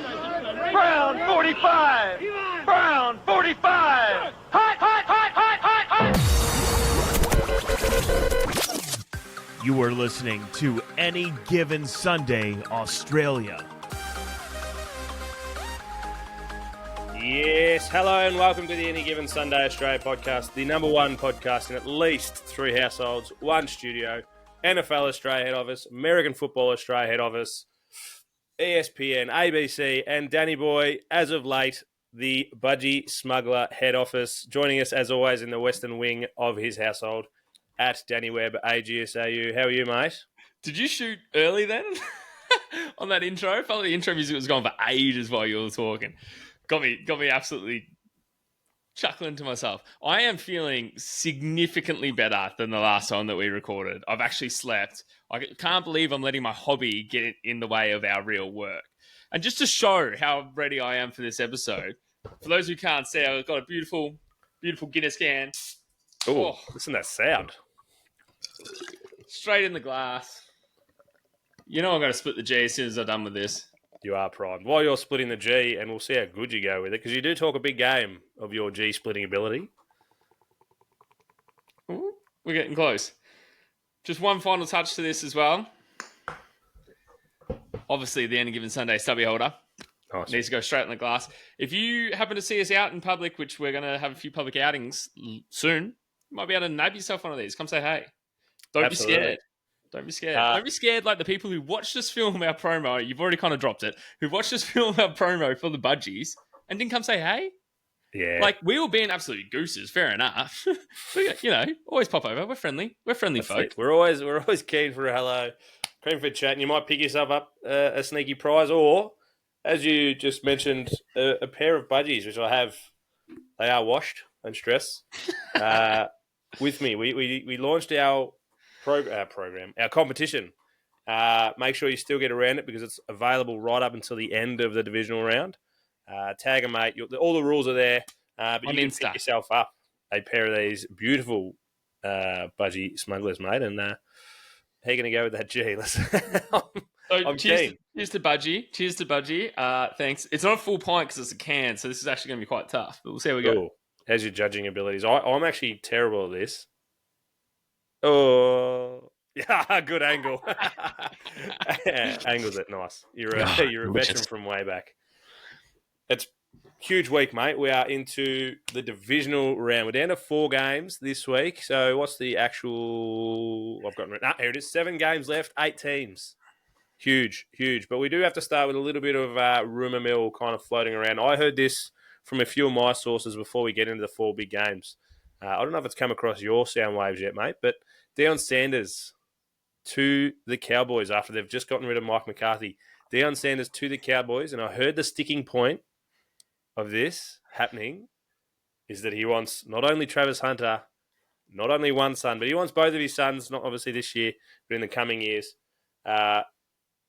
Brown 45! Brown 45! Hot, hot, hot, hot, hot, hot! You are listening to Any Given Sunday, Australia. Yes, hello and welcome to the Any Given Sunday Australia podcast, the number one podcast in at least 3 households, 1 studio, NFL Australia head office, American Football Australia head office, ESPN, ABC, and Danny Boy, as of late, the Budgie Smuggler head office. Joining us, as always, in the western wing of his household, at Danny Webb, AGSAU. How are you, mate? Did you shoot early then on that intro? I felt like the intro music was going for ages while you were talking. Got me absolutely chuckling to myself. I am feeling significantly better than the last time that we recorded. I've actually slept. I can't believe I'm letting my hobby get in the way of our real work. And just to show how ready I am for this episode, for those who can't see, I've got a beautiful, beautiful Guinness can. Oh, listen to that sound. Straight in the glass. You know I'm going to split the G as soon as I'm done with this. You are primed. While you're splitting the G, and we'll see how good you go with it, because you do talk a big game of your G splitting ability. Ooh, we're getting close. Just one final touch to this as well. Obviously, the Any Given Sunday stubby holder. Nice. Needs to go straight in the glass. If you happen to see us out in public, which we're going to have a few public outings soon, you might be able to nab yourself one of these. Come say hey. Don't Absolutely. be scared. Don't be scared. Don't be scared like the people who watched us film our promo. You've already kind of dropped it. Who watched us film our promo for the Budgies and didn't come say hey. Yeah. Like, we were being absolutely gooses. Fair enough. But, you know, always pop over. We're friendly. We're friendly folk. It. We're always keen for a hello, keen for a chat, and you might pick yourself up a sneaky prize, or, as you just mentioned, a pair of budgies, which I have. They are washed and stressed. With me, we launched our program, our competition. Make sure you still get around it because it's available right up until the end of the divisional round. Tag a mate. All the rules are there. But you can pick yourself up a pair of these beautiful budgie smugglers, mate. And how are you going to go with that G? I'm cheers keen. Cheers to Budgie. Cheers to Budgie. Thanks. It's not a full pint because it's a can, so this is actually going to be quite tough. But we'll see how we go. Ooh. How's your judging abilities? I'm actually terrible at this. Oh, yeah, good angle. Angles it nice. You're a veteran from way back. It's huge week, mate. We are into the divisional round. We're down to 4 games this week. So what's the actual? I've gotten here. It is 7 games left, 8 teams. Huge. But we do have to start with a little bit of rumor mill kind of floating around. I heard this from a few of my sources before we get into the 4 big games. I don't know if it's come across your sound waves yet, mate, but Deion Sanders to the Cowboys after they've just gotten rid of Mike McCarthy. Deion Sanders to the Cowboys, and I heard the sticking point of this happening is that he wants not only Travis Hunter, not only one son, but he wants both of his sons, not obviously this year, but in the coming years.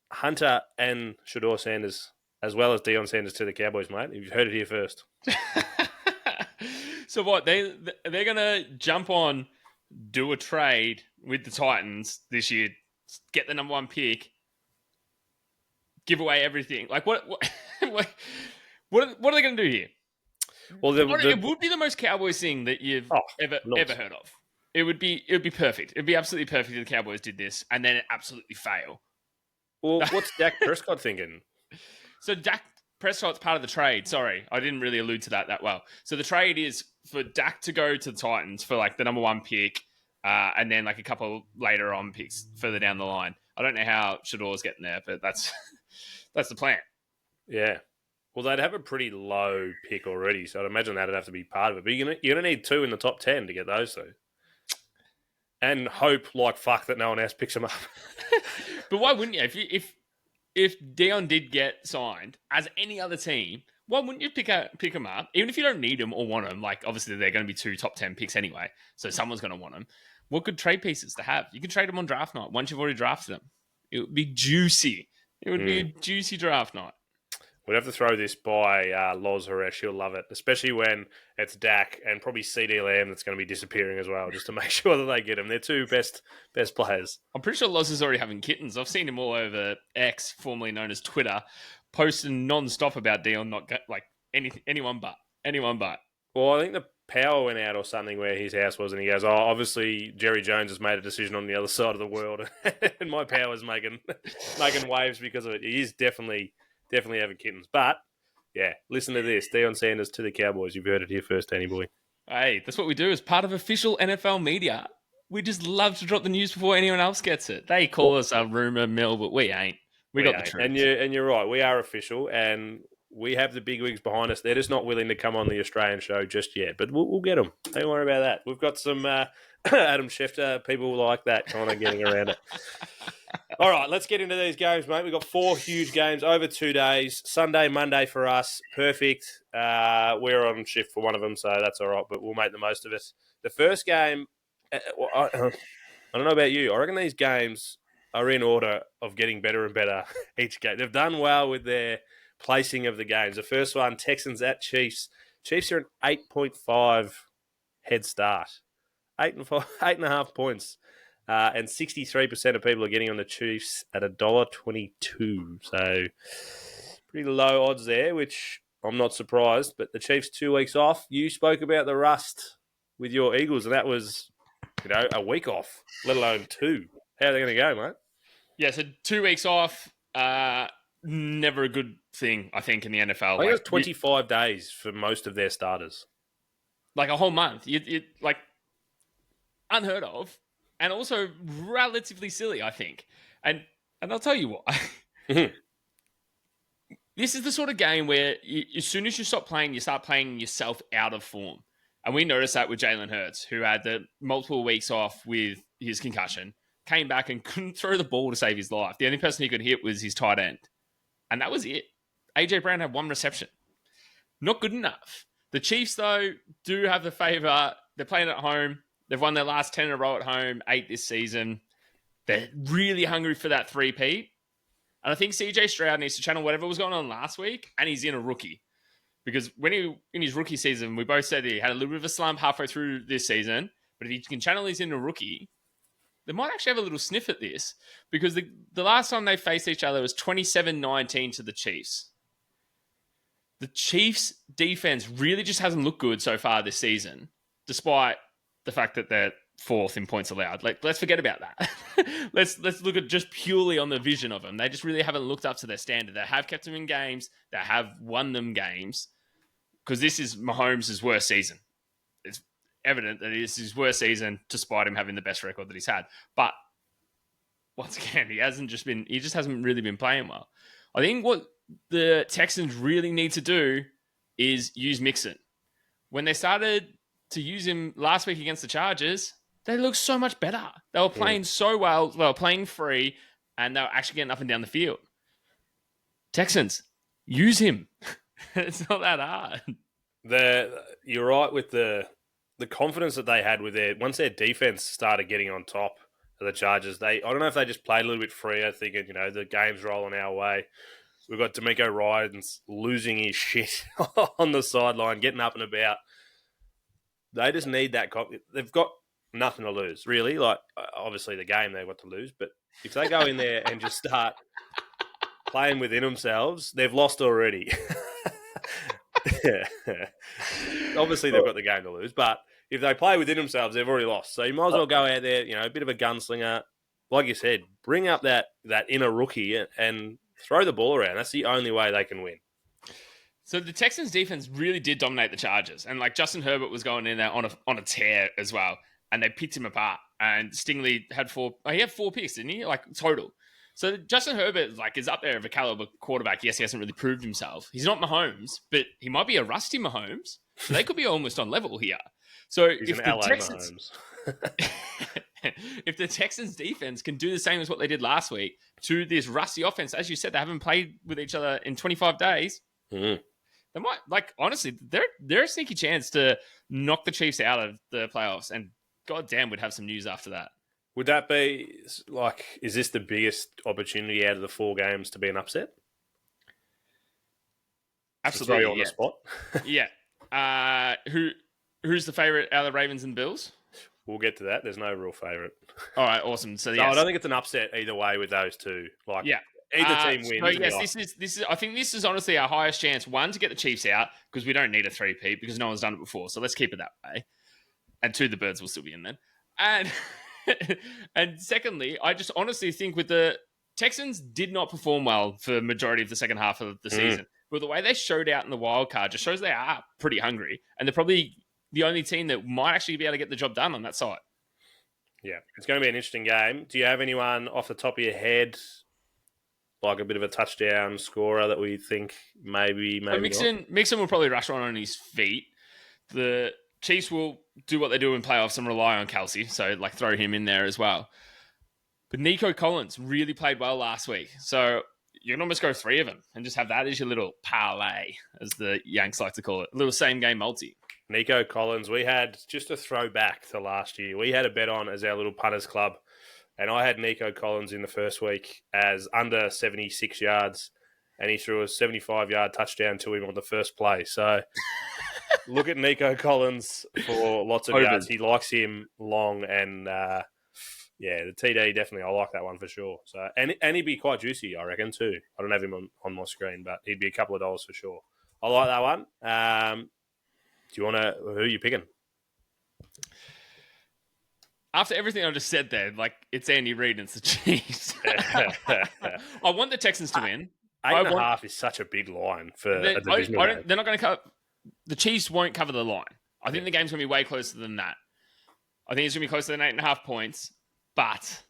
Hunter and Shedeur Sanders, as well as Deion Sanders to the Cowboys, mate. You've heard it here first. So what? They're going to jump on, do a trade with the Titans this year, get the number 1 pick, give away everything. Like what are they going to do here? Well, it would be the most Cowboys thing that you've ever heard of. It would be perfect. It'd be absolutely perfect if the Cowboys did this and then it absolutely fail. Well, what's Dak Prescott thinking? So Dak Prescott's part of the trade. Sorry, I didn't really allude to that well. So the trade is for Dak to go to the Titans for like the number 1 pick, and then like a couple later on picks further down the line. I don't know how Shedeur's getting there, but that's the plan. Yeah. Well, they'd have a pretty low pick already, so I'd imagine that'd have to be part of it. But you're gonna need 2 in the top 10 to get those 2. And hope like fuck that no one else picks them up. But why wouldn't you? If Deion did get signed as any other team, why wouldn't you pick him up? Even if you don't need him or want him, like obviously they're going to be 2 top 10 picks anyway, so someone's going to want him. What good trade pieces to have? You can trade them on draft night once you've already drafted them. It would be juicy. It would be a juicy draft night. We'd have to throw this by Loz Haresh. He'll love it, especially when it's Dak and probably CD Lamb that's going to be disappearing as well, just to make sure that they get him. They're 2 best players. I'm pretty sure Loz is already having kittens. I've seen him all over X, formerly known as Twitter, posting non-stop about Deion anyone but. Well, I think the power went out or something where his house was, and he goes, "Oh, obviously Jerry Jones has made a decision on the other side of the world, and my power's making waves because of it." He is definitely having kittens. But yeah, listen to this: Deion Sanders to the Cowboys. You've heard it here first, Danny boy. Hey, that's what we do as part of official NFL media. We just love to drop the news before anyone else gets it. They call us a rumor mill, but we ain't. We got the truth. And you're right. We are official, and we have the big wigs behind us. They're just not willing to come on the Australian show just yet, but we'll get them. Don't worry about that. We've got some Adam Schefter people like that kind of getting around it. All right, let's get into these games, mate. We've got 4 huge games over 2 days. Sunday, Monday for us. Perfect. We're on shift for one of them, so that's all right, but we'll make the most of it. The first game, I don't know about you. I reckon these games are in order of getting better and better each game. They've done well with their placing of the games. The first one, Texans at Chiefs. Chiefs are an 8.5 head start. 8.5 points. And 63% of people are getting on the Chiefs at $1.22. So pretty low odds there, which I'm not surprised. But the Chiefs 2 weeks off. You spoke about the rust with your Eagles, and that was, a week off, let alone 2. How are they going to go, mate? Yeah, so 2 weeks off, never a good thing, I think, in the NFL. I think it was 25 days for most of their starters. Like a whole month. You unheard of. And also relatively silly, I think. And I'll tell you why. This is the sort of game where as soon as you stop playing, you start playing yourself out of form. And we noticed that with Jalen Hurts, who had the multiple weeks off with his concussion, came back and couldn't throw the ball to save his life. The only person he could hit was his tight end. And that was it. AJ Brown had 1 reception. Not good enough. The Chiefs, though, do have the favour. They're playing at home. They've won their last 10 in a row at home, 8 this season. They're really hungry for that 3-peat. And I think CJ Stroud needs to channel whatever was going on last week, and he's in a rookie. Because in his rookie season, we both said that he had a little bit of a slump halfway through this season, but if he can channel his inner rookie, they might actually have a little sniff at this. Because the last time they faced each other was 27-19 to the Chiefs. The Chiefs' defense really just hasn't looked good so far this season, despite the fact that they're 4th in points allowed. Let's forget about that. let's look at just purely on the vision of them. They just really haven't looked up to their standard. They have kept them in games. They have won them games. Because this is Mahomes' worst season. It's evident that it is his worst season, despite him having the best record that he's had. But once again, he just hasn't really been playing well. I think what the Texans really need to do is use Mixon. When they started to use him last week against the Chargers, they looked so much better. They were playing so well. They were playing free, and they were actually getting up and down the field. Texans, use him. It's not that hard. You're right with the confidence that they had with once their defense started getting on top of the Chargers. I don't know if they just played a little bit freer, thinking, the game's rolling our way. We've got D'Amico Ryans losing his shit on the sideline, getting up and about. They just need that. They've got nothing to lose, really. Obviously, the game they've got to lose. But if they go in there and just start playing within themselves, they've lost already. Obviously, they've got the game to lose. But if they play within themselves, they've already lost. So you might as well go out there, a bit of a gunslinger. Like you said, bring up that inner rookie and throw the ball around. That's the only way they can win. So the Texans defense really did dominate the Chargers, and Justin Herbert was going in there on a tear as well, and they picked him apart. And Stingley had 4 picks, didn't he? Total. So Justin Herbert is up there of a caliber quarterback. Yes, he hasn't really proved himself. He's not Mahomes, but he might be a rusty Mahomes. So they could be almost on level here. So He's if the LA Texans, if the Texans defense can do the same as what they did last week to this rusty offense, as you said, they haven't played with each other in 25 days. They might, honestly, they're a sneaky chance to knock the Chiefs out of the playoffs, and goddamn, would have some news after that. Would that be, is this the biggest opportunity out of the 4 games to be an upset? Absolutely, on the spot. Yeah. Who's the favourite out of the Ravens and Bills? We'll get to that. There's no real favourite. All right, awesome. So, yes. No, I don't think it's an upset either way with those two. Either team wins. So yes, this is. I think this is honestly our highest chance. One, to get the Chiefs out because we don't need a three-peat because no one's done it before. So let's keep it that way. And two, the Birds will still be in then. And and secondly, I just honestly think with the Texans did not perform well for the majority of the second half of the season. But the way they showed out in the wild card just shows they are pretty hungry, and they're probably the only team that might actually be able to get the job done on that side. Yeah, it's going to be an interesting game. Do you have anyone off the top of your head, like a bit of a touchdown scorer that we think maybe Mixon will probably rush on his feet. The Chiefs will do what they do in playoffs and rely on Kelsey, so like throw him in there as well. But Nico Collins really played well last week, so you can almost go three of them and just have that as your little parlay, as the Yanks like to call it, a little same game multi. Nico Collins, we had just a throwback to last year. We had a bet on as our little punters club, and I had Nico Collins in the first week as under 76 yards, and he threw a 75-yard touchdown to him on the first play. So look at Nico Collins for lots of yards. He likes him long, and the TD definitely, I like that one for sure. So and he'd be quite juicy, I reckon, too. I don't have him on my screen, but he'd be a couple of dollars for sure. I like that one. Do you want to? Who are you picking? After everything I just said there, like it's Andy Reid and it's the Chiefs. I want the Texans to win. 8.5 is such a big line for a divisional game. They're not going to cover. The Chiefs won't cover the line. I think the game's going to be way closer than that. I think it's going to be closer than 8.5 points. But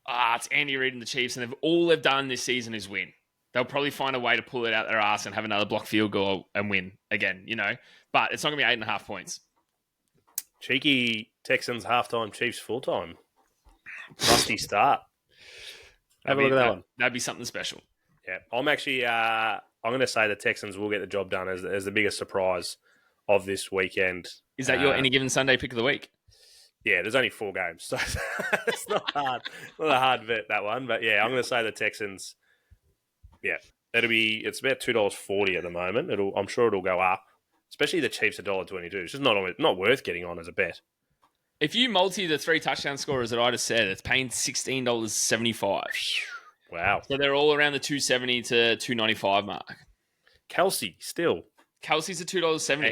it's Andy Reid and the Chiefs, and all they've done this season is win. They'll probably find a way to pull it out their ass and have another block field goal and win again, But it's not going to be 8.5 points. Cheeky Texans halftime, Chiefs full-time. Rusty start. Have a look at that one. That'd be something special. Yeah, I'm actually I'm going to say the Texans will get the job done as the biggest surprise of this weekend. Is that your any given Sunday pick of the week? Yeah, there's only 4 games, so it's not hard. Not a hard bet, that one. But yeah, I'm going to say the Texans. Yeah, it's about $2.40 at the moment. I'm sure it'll go up. Especially the Chiefs $1.22. It's just not worth getting on as a bet. If you multi the 3 touchdown scorers that I just said, it's paying $16.75. Wow. So they're all around the $2.70 to $2.95 mark. Kelsey, still. Kelsey's at $2.70. Yeah,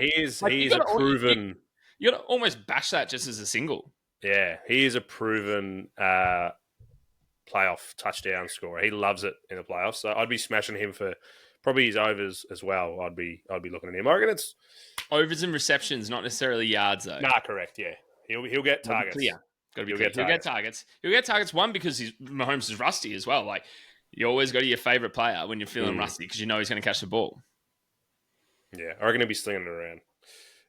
he is a proven... You got to almost bash that just as a single. Yeah, he is a proven playoff touchdown scorer. He loves it in the playoffs. So I'd be smashing him for probably his overs as well. I'd be looking at him. I reckon it's overs and receptions, not necessarily yards though. Nah, correct. Yeah, he'll get targets. He'll get targets. He'll get targets. One, because Mahomes is rusty as well. Like you always go to your favorite player when you're feeling rusty because you know he's going to catch the ball. Yeah, I reckon he'll be slinging it around.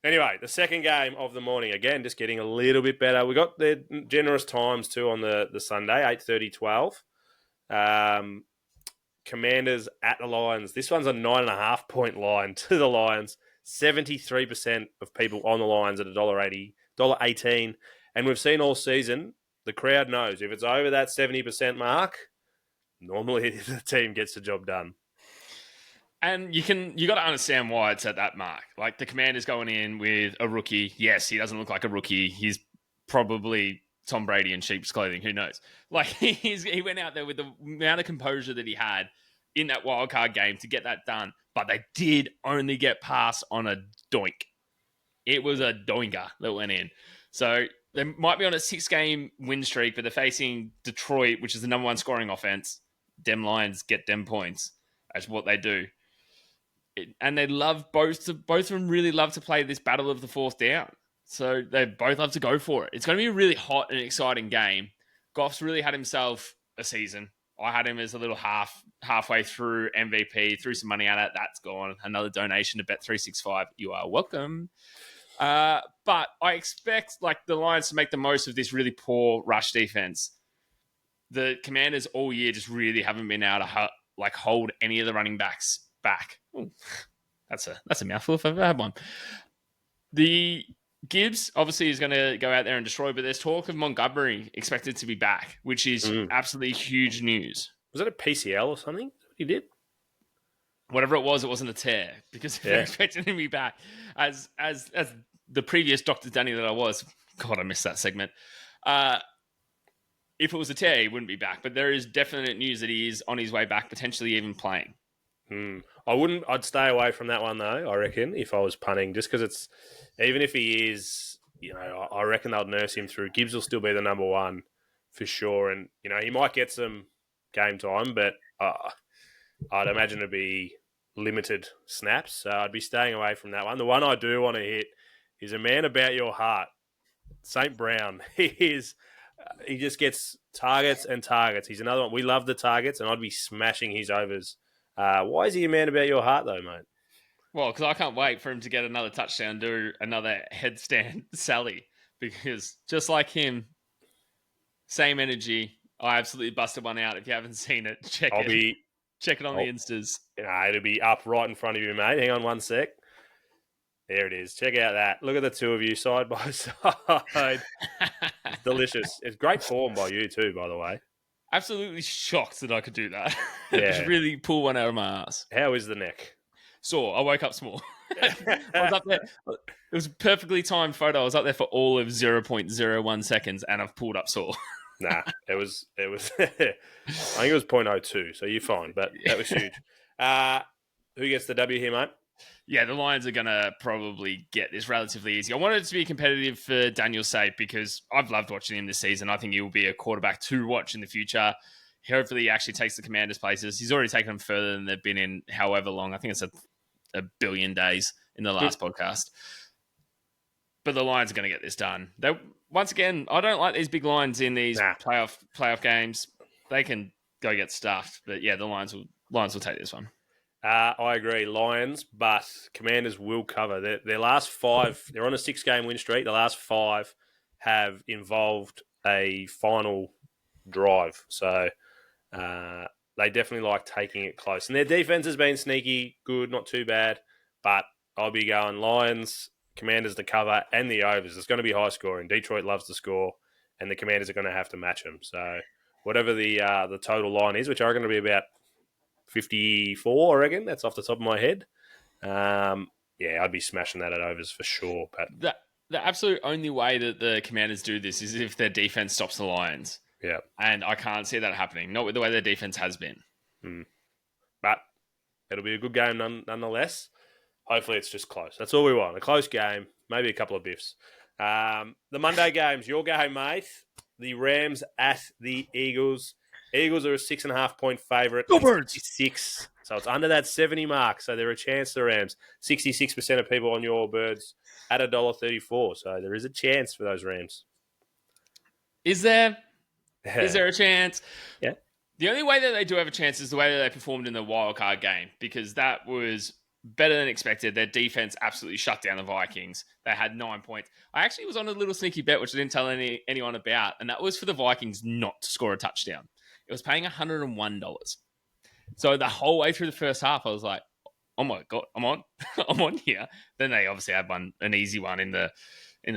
Anyway, the second game of the morning, again, just getting a little bit better. We got the generous times too on the Sunday, 8:30, 12. Commanders at the Lions. This one's a 9.5 point line to the Lions. 73% of people on the Lions at $1.80, $1.18. And we've seen all season, the crowd knows if it's over that 70% mark, normally the team gets the job done. And you got to understand why it's at that mark. Like the Commanders going in with a rookie. Yes, he doesn't look like a rookie. He's probably Tom Brady in sheep's clothing. Who knows? Like he went out there with the amount of composure that he had in that wildcard game to get that done. But they did only get past on a doink. It was a doinker that went in. So they might be on a 6-game win streak, but they're facing Detroit, which is the number 1 scoring offense. Dem Lions get them points. That's what they do. And they love both of them really love to play this battle of the 4th down. So they both love to go for it. It's going to be a really hot and exciting game. Goff's really had himself a season. I had him as a little halfway through MVP, threw some money at it. That's gone. Another donation to Bet365. You are welcome. But I expect like the Lions to make the most of this really poor rush defense. The Commanders all year just really haven't been able to hold any of the running backs back. Ooh, that's a mouthful if I've ever had one. The Gibbs obviously is going to go out there and destroy, but there's talk of Montgomery expected to be back, which is absolutely huge news. Was that a PCL or something? What he did? Whatever it wasn't a tear because if they're expecting him to be back, as the previous Dr. Danny that I was, God, I missed that segment. if it was a tear, he wouldn't be back. But there is definite news that he is on his way back, potentially even playing. I'd stay away from that one, though, I reckon, if I was punting, just because it's, even if he is, I reckon they'll nurse him through. Gibbs will still be the number one for sure. And, he might get some game time, but I'd imagine it'd be limited snaps. So I'd be staying away from that one. The one I do want to hit is a man about your heart, St. Brown. He just gets targets and targets. He's another one. We love the targets, and I'd be smashing his overs. Why is he a man about your heart, though, mate? Well, because I can't wait for him to get another touchdown, do another headstand Sally, because just like him, same energy. I absolutely busted one out. If you haven't seen it, check it on the Instas. It'll be up right in front of you, mate. Hang on one sec. There it is. Check out that. Look at the two of you side by side. It's delicious. It's great form by you too, by the way. Absolutely shocked that I could do that. Yeah. Just really pull one out of my ass. How is the neck? Sore. I woke up small. I was up there. It was a perfectly timed photo. I was up there for all of 0.01 seconds, and I've pulled up sore. Nah, it was. I think it was 0.02, so you're fine. But that was huge. Who gets the W here, mate? Yeah, the Lions are going to probably get this relatively easy. I wanted it to be competitive for Daniel Sate because I've loved watching him this season. I think he will be a quarterback to watch in the future. Hopefully he actually takes the Commanders' places. He's already taken them further than they've been in however long. I think it's a billion days in the last podcast. But the Lions are going to get this done. Once again, I don't like these big lines in these playoff games. They can go get stuffed. But yeah, the Lions will take this one. I agree, Lions, but Commanders will cover. Their last 5, they're on a 6-game win streak. The last 5 have involved a final drive. So they definitely like taking it close. And their defense has been sneaky, good, not too bad. But I'll be going Lions, Commanders to cover, and the overs. It's going to be high scoring. Detroit loves to score, and the Commanders are going to have to match them. So whatever the total line is, which are going to be about 54, I reckon. That's off the top of my head. I'd be smashing that at overs for sure. But the absolute only way that the Commanders do this is if their defense stops the Lions. Yeah. And I can't see that happening, not with the way their defense has been. But it'll be a good game nonetheless. Hopefully it's just close. That's all we want. A close game, maybe a couple of biffs. The Monday games, your game, mate. The Rams at the Eagles. Eagles are a 6.5-point favourite. Go Birds! 66. So it's under that 70 mark. So they're a chance, the Rams. 66% of people on your Birds at $1.34. So there is a chance for those Rams. Is there? Is there a chance? Yeah. The only way that they do have a chance is the way that they performed in the wildcard game, because that was better than expected. Their defense absolutely shut down the Vikings. They had 9 points. I actually was on a little sneaky bet, which I didn't tell anyone about, and that was for the Vikings not to score a touchdown. It was paying $101. So the whole way through the first half, I was like, oh my God, I'm on. I'm on here. Then they obviously had an easy one in the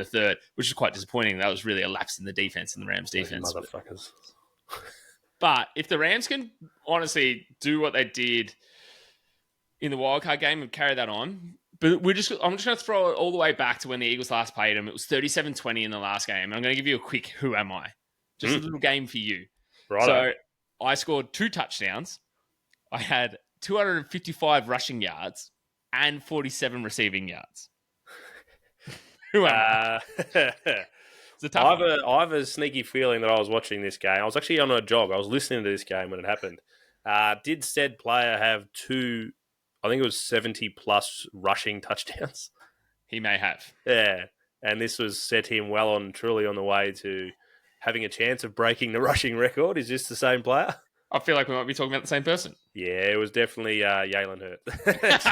third, which is quite disappointing. That was really a lapse in the defense, in the Rams defense. Those motherfuckers. But if the Rams can honestly do what they did in the wildcard game and carry that on, but I'm just going to throw it all the way back to when the Eagles last played them. It was 37-20 in the last game. I'm going to give you a quick who am I? Just a little game for you. Right. So I scored 2 touchdowns. I had 255 rushing yards and 47 receiving yards. Who am I? I have a sneaky feeling that I was watching this game. I was actually on a jog. I was listening to this game when it happened. Did said player have 2, I think it was 70-plus rushing touchdowns? He may have. Yeah. And this was set him truly on the way to having a chance of breaking the rushing record. Is this the same player? I feel like we might be talking about the same person. Yeah, it was definitely Jalen Hurts.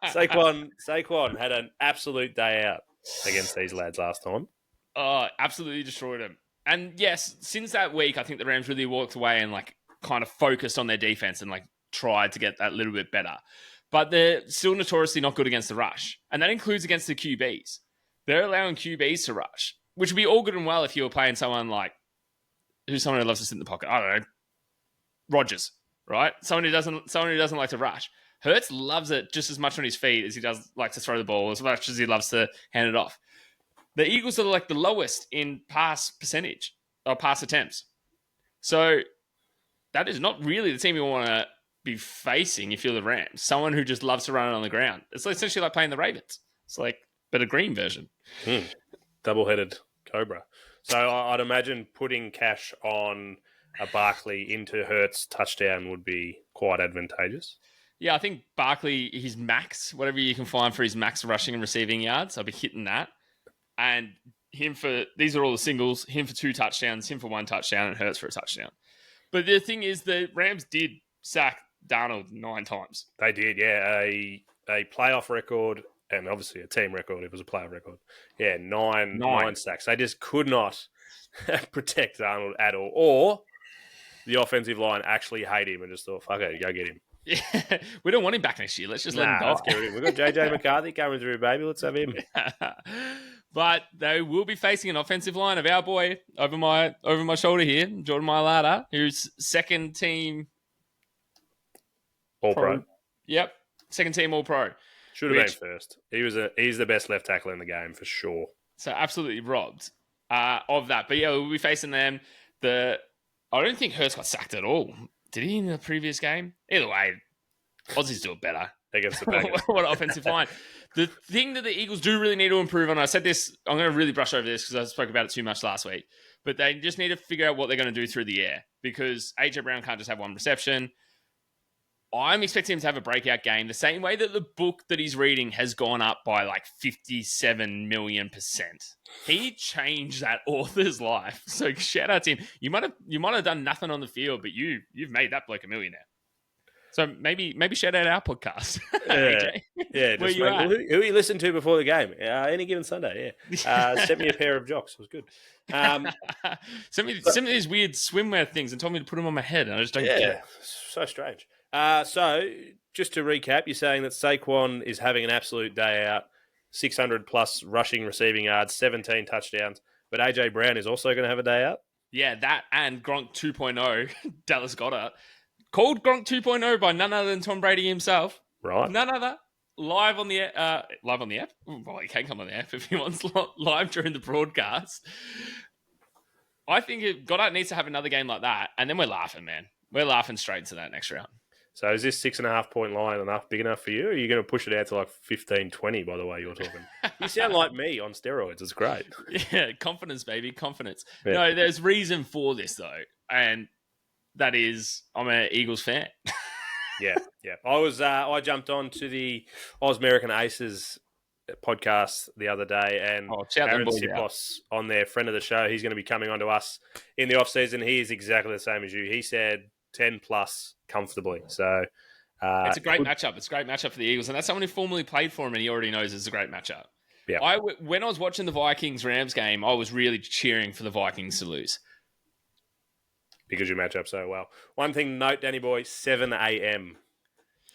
Saquon had an absolute day out against these lads last time. Absolutely destroyed them. And yes, since that week, I think the Rams really walked away and kind of focused on their defense and tried to get that little bit better. But they're still notoriously not good against the rush. And that includes against the QBs. They're allowing QBs to rush, which would be all good and well if you were playing someone who's someone who loves to sit in the pocket. I don't know. Rodgers, right? Someone who doesn't like to rush. Hurts loves it just as much on his feet as he does like to throw the ball, as much as he loves to hand it off. The Eagles are the lowest in pass percentage pass attempts. So that is not really the team you want to be facing if you're the Rams. Someone who just loves to run it on the ground. It's essentially like playing the Ravens. It's like, but a green version. Double-headed Cobra. So I'd imagine putting cash on a Barkley into Hurts touchdown would be quite advantageous. Yeah, I think Barkley, his max, whatever you can find for his max rushing and receiving yards, I'll be hitting that. And these are all the singles, him for 2 touchdowns, him for 1 touchdown, and Hurts for a touchdown. But the thing is, the Rams did sack Darnold 9 times. They did, yeah. A playoff record and obviously a team record if it was a playoff record. Yeah, nine sacks. They just could not protect Darnold at all. Or the offensive line actually hate him and just thought, fuck it, go get him. Yeah, we don't want him back next year. Let's just let him go. Let's get rid of him. We've got JJ McCarthy coming through, baby. Let's have him. But they will be facing an offensive line of our boy over my shoulder here, Jordan Mailata, who's second team All-Pro. Yep, second team All-Pro. Should have been first. He's the best left tackle in the game for sure. So absolutely robbed of that. But yeah, we'll be facing them. I don't think Hurts got sacked at all. Did he in the previous game? Either way, Aussies do it better. Against the Packers. What an offensive line. The thing that the Eagles do really need to improve on, I said this, I'm going to really brush over this because I spoke about it too much last week, but they just need to figure out what they're going to do through the air because A.J. Brown can't just have 1 reception. I'm expecting him to have a breakout game the same way that the book that he's reading has gone up by like 57 million %. He changed that author's life. So shout out to him. You might have done nothing on the field, but you've made that bloke a millionaire. So maybe shout out our podcast. AJ. Yeah. Where you at? Who you listened to before the game? Any given Sunday, yeah. Sent me a pair of jocks. It was good. Sent me these weird swimwear things and told me to put them on my head. And I just don't get it. So strange. So just to recap, you're saying that Saquon is having an absolute day out, 600 plus rushing, receiving yards, 17 touchdowns, but AJ Brown is also going to have a day out? Yeah, that and Gronk 2.0, Dallas Goedert, called Gronk 2.0 by none other than Tom Brady himself. Right. None other. Live on the app. Well, he can come on the app if he wants live during the broadcast. I think Goddard needs to have another game like that, and then we're laughing, man. We're laughing straight into that next round. So is this 6.5 point line big enough for you? Or are you going to push it out to like 15, 20 by the way you're talking? You sound like me on steroids. It's great. Yeah, confidence, baby, confidence. Yeah. No, there's reason for this though, and that is I'm an Eagles fan. Yeah. I jumped on to the Oz American Aces podcast the other day, and Aaron Sipos on there, friend of the show, he's going to be coming on to us in the off season. He is exactly the same as you. He said 10 plus comfortably. So it's a great matchup. It's a great matchup for the Eagles, and that's someone who formerly played for him, and he already knows it's a great matchup. Yeah. When I was watching the Vikings-Rams game, I was really cheering for the Vikings to lose. Because you match up so well. One thing to note, Danny boy, 7 a.m.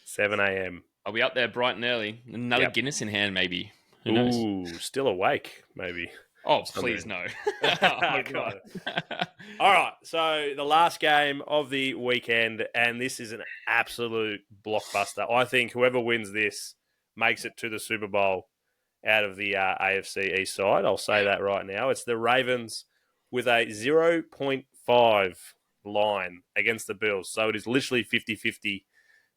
7 a.m. I'll be up there bright and early. Another Guinness in hand, maybe. Who knows? Ooh, still awake, maybe. Oh, please no. Oh, God. All right, so the last game of the weekend, and this is an absolute blockbuster. I think whoever wins this makes it to the Super Bowl out of the AFC East side. I'll say that right now. It's the Ravens with a 0.5 line against the Bills. So it is literally 50-50.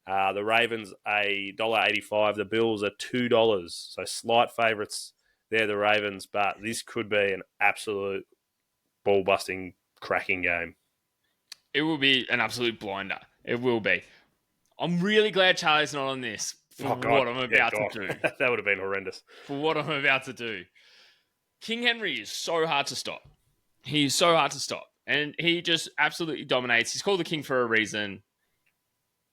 The Ravens $1.85. The Bills are $2. So slight favourites. They're the Ravens, but this could be an absolute ball-busting, cracking game. It will be an absolute blinder. It will be. I'm really glad Charlie's not on this for what I'm about to do. That would have been horrendous. For what I'm about to do. King Henry is so hard to stop. He's so hard to stop. And he just absolutely dominates. He's called the King for a reason.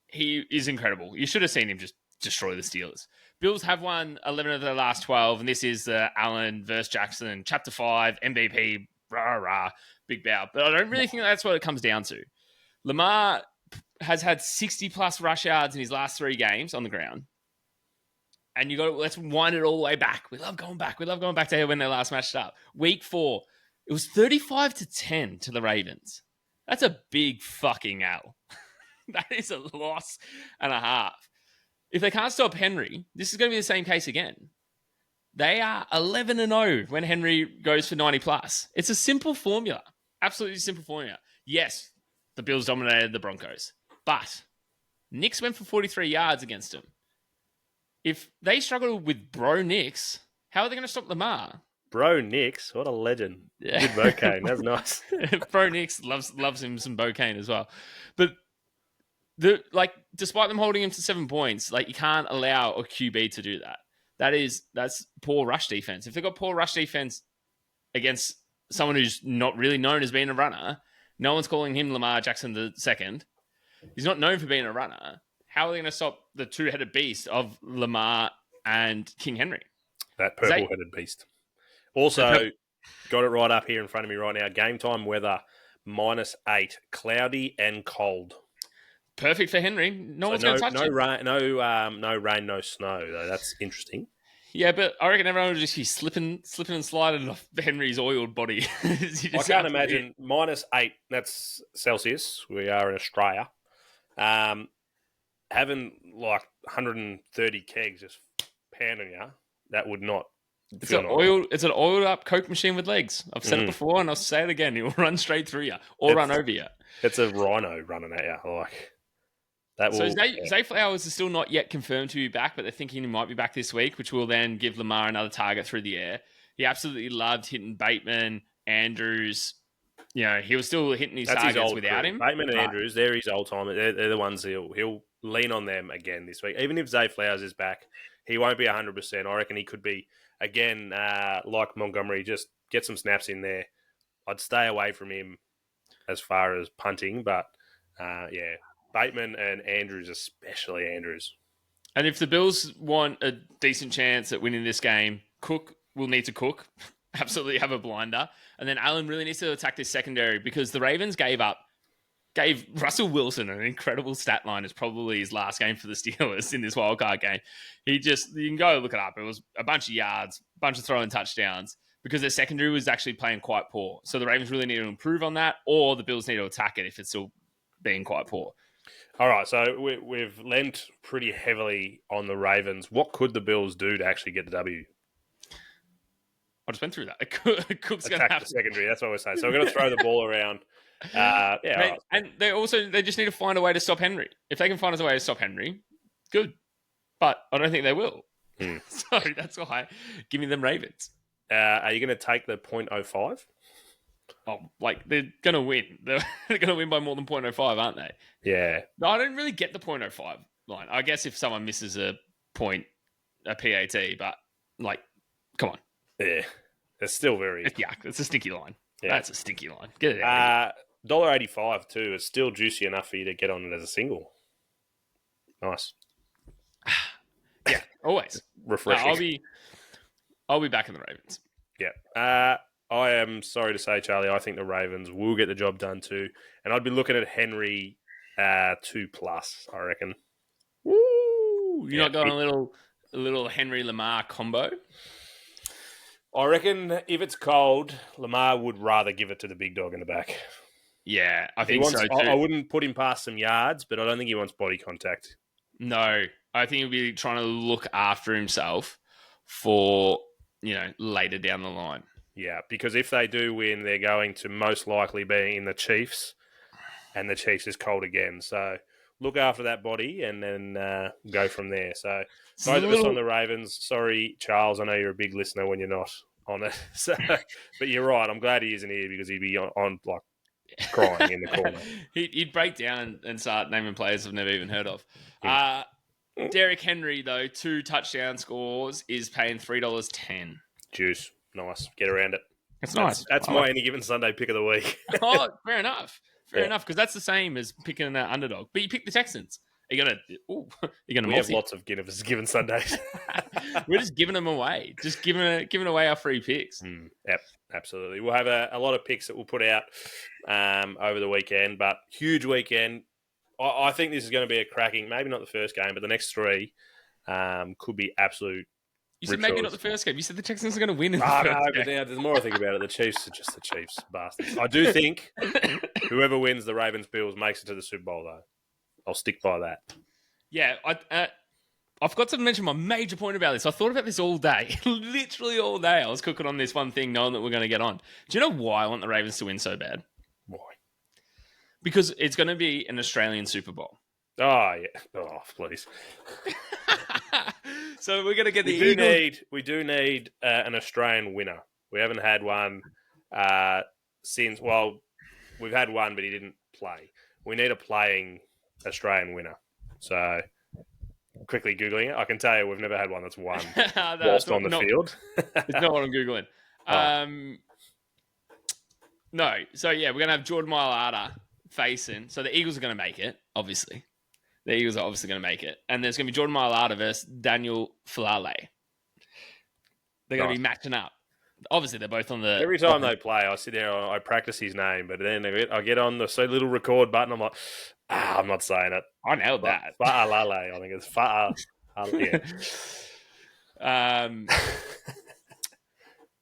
He is incredible. You should have seen him just destroy the Steelers. Bills have won 11 of their last 12, and this is the Allen versus Jackson, Chapter 5, MVP, rah, big bow. But I don't really think that's what it comes down to. Lamar has had 60-plus rush yards in his last 3 games on the ground. And let's wind it all the way back. We love going back. We love going back to when they last matched up. Week 4, it was 35-10 to the Ravens. That's a big fucking L. That is a loss and a half. If they can't stop Henry, this is going to be the same case again. They are 11-0 when Henry goes for 90+. It's a simple formula. absolutely simple formula. Yes, the Bills dominated the Broncos, but Nix went for 43 yards against them. If they struggle with Bro Nix, how are they going to stop Lamar? Bro Nix, what a legend. Yeah. Good Bocane, that's nice. Bro Nix loves him some Bocane as well. But despite them holding him to 7 points, you can't allow a QB to do that. That's poor rush defense. If they've got poor rush defense against someone who's not really known as being a runner, no one's calling him Lamar Jackson the second. He's not known for being a runner. How are they going to stop the two-headed beast of Lamar and King Henry? That purple-headed beast. Also, got it right up here in front of me right now. Game time weather, -8, cloudy and cold. Perfect for Henry. No one's going to touch it. No rain, no snow, though. That's interesting. Yeah, but I reckon everyone will just be slipping and sliding off Henry's oiled body. I can't imagine. -8, that's Celsius. We are in Australia. Having 130 kegs just pounding you, that would not feel nice. It's an oiled up Coke machine with legs. I've said it before and I'll say it again. It will run straight through you or run over you. It's a rhino running at you. Zay Flowers is still not yet confirmed to be back, but they're thinking he might be back this week, which will then give Lamar another target through the air. He absolutely loved hitting Bateman, Andrews. He was still hitting his targets without him. Bateman and Andrews, they're his old time. They're the ones he'll lean on them again this week. Even if Zay Flowers is back, he won't be 100%. I reckon he could be, again, like Montgomery, just get some snaps in there. I'd stay away from him as far as punting, but Bateman and Andrews, especially Andrews. And if the Bills want a decent chance at winning this game, Cook will need to cook, absolutely have a blinder. And then Allen really needs to attack this secondary because the Ravens gave Russell Wilson an incredible stat line. It's probably his last game for the Steelers in this wildcard game. You can go look it up. It was a bunch of yards, a bunch of throwing touchdowns because their secondary was actually playing quite poor. So the Ravens really need to improve on that, or the Bills need to attack it if it's still being quite poor. All right, so we've lent pretty heavily on the Ravens. What could the Bills do to actually get the W? I just went through that. Cook's going to have the secondary. That's what we're saying. So we're going to throw the ball around. Right. And they just need to find a way to stop Henry. If they can find a way to stop Henry, good. But I don't think they will. So that's why give me them Ravens. Are you going to take the 0.05? Oh, they're going to win. They're going to win by more than 0.05, aren't they? Yeah. No, I don't really get the 0.05 line. I guess if someone misses a PAT, but come on. Yeah. It's still very... It's a stinky line. Yeah. That's a stinky line. Get it out. $1.85 too. It's still juicy enough for you to get on it as a single. Nice. Yeah, always. Refreshing. I'll be back in the Ravens. Yeah. I am sorry to say, Charlie, I think the Ravens will get the job done too. And I'd be looking at Henry 2+, I reckon. Woo! You're not going a little Henry Lamar combo? I reckon if it's cold, Lamar would rather give it to the big dog in the back. Yeah, I think so too. I wouldn't put him past some yards, but I don't think he wants body contact. No, I think he'll be trying to look after himself for, later down the line. Yeah, because if they do win, they're going to most likely be in the Chiefs, and the Chiefs is cold again. So look after that body and then go from there. So both of us on the Ravens. Sorry, Charles, I know you're a big listener when you're not on it. So, but you're right. I'm glad he isn't here because he'd be on crying in the corner. He'd break down and start naming players I've never even heard of. Derrick Henry, though, 2 touchdown scores, is paying $3.10. Juice. Nice. Get around it. That's nice. That's my Any Given Sunday pick of the week. Oh, fair enough. Fair enough, because that's the same as picking an underdog. But you pick the Texans. You're gonna we have lots of Given Sundays. We're just giving them away. Just giving away our free picks. Yep, absolutely. We'll have a lot of picks that we'll put out over the weekend, but huge weekend. I think this is going to be a cracking, maybe not the first game, but the next 3 could be absolute. You said maybe not the first game. You said the Texans are going to win in the first game. But now, the more I think about it, the Chiefs are just the Chiefs, bastards. I do think whoever wins the Ravens-Bills makes it to the Super Bowl, though. I'll stick by that. Yeah, I forgot to mention my major point about this. I thought about this all day. Literally all day. I was cooking on this one thing knowing that we're going to get on. Do you know why I want the Ravens to win so bad? Why? Because it's going to be an Australian Super Bowl. Oh, yeah. Oh, please. So we're going to get the We Eagles. do need an Australian winner. We haven't had one since, well, we've had one, but he didn't play. We need a playing Australian winner. So, quickly Googling it. I can tell you we've never had one that's won whilst on the field. It's not what I'm Googling. No. So, yeah, we're going to have Jordan Mailata facing. So, the Eagles are going to make it, obviously. The Eagles are obviously going to make it. And there's going to be Jordan Mailata versus Daniel Falale. They're going to be matching up. Obviously, they're both on the... Every time they play, I sit there and I practice his name, but then I get on the so little record button, I'm like, I'm not saying it. I nailed that. Fa'alale, I think it's Fa'alale.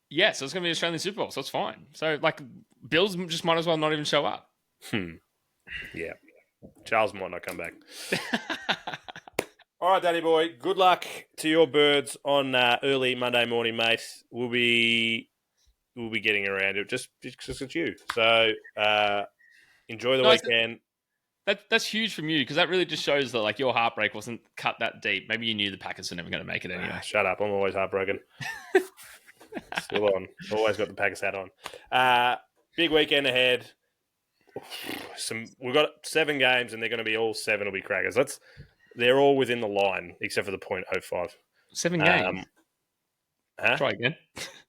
Yeah, so it's going to be Australian Super Bowl, so it's fine. So, Bills just might as well not even show up. Yeah. Charles might not come back. All right, Danny boy. Good luck to your birds on early Monday morning, mate. We'll be getting around it just because it's you. So enjoy the weekend. That's huge from you because that really just shows that your heartbreak wasn't cut that deep. Maybe you knew the Packers were never going to make it anyway. Shut up! I'm always heartbroken. Still on. Always got the Packers hat on. Big weekend ahead. We've got 7 games, and they're going to be all 7 will be crackers. They're all within the line except for the .05. 7 games. Try again.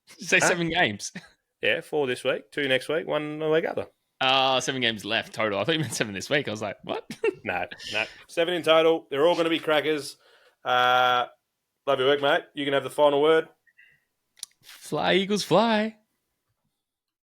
Say 7 games. Yeah, 4 this week, 2 next week, 1 the week other. 7 games left total. I thought you meant 7 this week. I was like, what? No. 7 in total. They're all going to be crackers. Love your work, mate. You can have the final word. Fly, Eagles, fly.